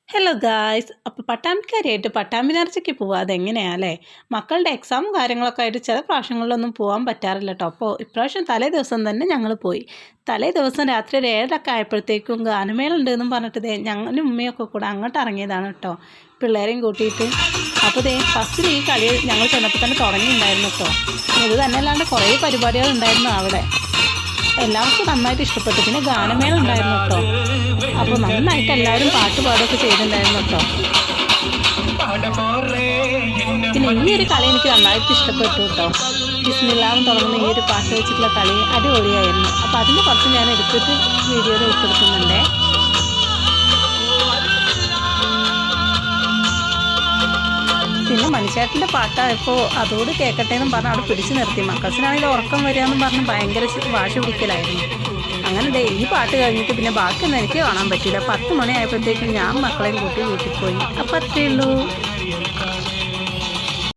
Hello guys. അപ്പോൾ പട്ടാമ്പിക്കാരിയായിട്ട് പട്ടാമ്പി നേർച്ചയ്ക്ക് പോവുക അതെങ്ങനെയാണല്ലേ? മക്കളുടെ എക്സാമും കാര്യങ്ങളൊക്കെ ആയിട്ട് ചില പ്രാവശ്യങ്ങളിലൊന്നും പോകാൻ പറ്റാറില്ല കേട്ടോ. അപ്പോൾ ഇപ്രാവശ്യം തലേ ദിവസം തന്നെ ഞങ്ങൾ പോയി. തലേ ദിവസം രാത്രി ഒരു 7:00 ആയപ്പോഴത്തേക്കും ഗാനമേള ഉണ്ടെന്നും പറഞ്ഞിട്ട് ഞങ്ങളും ഉമ്മയൊക്കെ കൂടെ അങ്ങോട്ട് ഇറങ്ങിയതാണ് കേട്ടോ, പിള്ളേരെയും കൂട്ടിയിട്ട്. അപ്പോൾ ഫസ്റ്റിൽ ഈ കളി ഞങ്ങൾ ചെന്നപ്പോൾ തന്നെ തുടങ്ങിയിട്ടുണ്ടായിരുന്നു കേട്ടോ. ഇത് തന്നെ അല്ലാണ്ട് കുറേ പരിപാടികളുണ്ടായിരുന്നു അവിടെ. എല്ലാവർക്കും നന്നായിട്ട് ഇഷ്ടപ്പെട്ടു. പിന്നെ ഗാനമേള ഉണ്ടായിരുന്നു കേട്ടോ. അപ്പോൾ നന്നായിട്ട് എല്ലാവരും പാട്ട് പാടുകയൊക്കെ ചെയ്തിട്ടുണ്ടായിരുന്നു കേട്ടോ. പിന്നെ ഈ ഒരു കളി എനിക്ക് നന്നായിട്ട് ഇഷ്ടപ്പെട്ടു കേട്ടോ. ബിസ്മില്ലാന്ന് തുടങ്ങുന്ന ഈ ഒരു പാട്ട് വെച്ചിട്ടുള്ള കളി അടിപൊളിയായിരുന്നു. അപ്പോൾ അതിന് കുറച്ച് ഞാൻ എടുത്തിട്ട് വീഡിയോയിൽ ഉൾപ്പെടുത്തുന്നുണ്ടേ. പിന്നെ മണിച്ചേട്ടൻ്റെ പാട്ടായപ്പോൾ അതോട് കേൾക്കട്ടെ എന്നും പറഞ്ഞ് അവിടെ പിടിച്ചു നിർത്തി. മക്കൾസിനാണെങ്കിൽ ഉറക്കം വരികയെന്നും പറഞ്ഞ് ഭയങ്കര വാശി പിടിക്കലായിരുന്നു. അങ്ങനെ ഈ പാട്ട് കഴിഞ്ഞിട്ട് പിന്നെ ബാക്കിയൊന്നും എനിക്ക് കാണാൻ പറ്റില്ല. 10 മണി ആയപ്പോഴത്തേക്കും ഞാൻ മക്കളെയും കൂട്ടി വീട്ടിൽ പോയി. അപ്പോൾ അത്രയേ ഉള്ളൂ.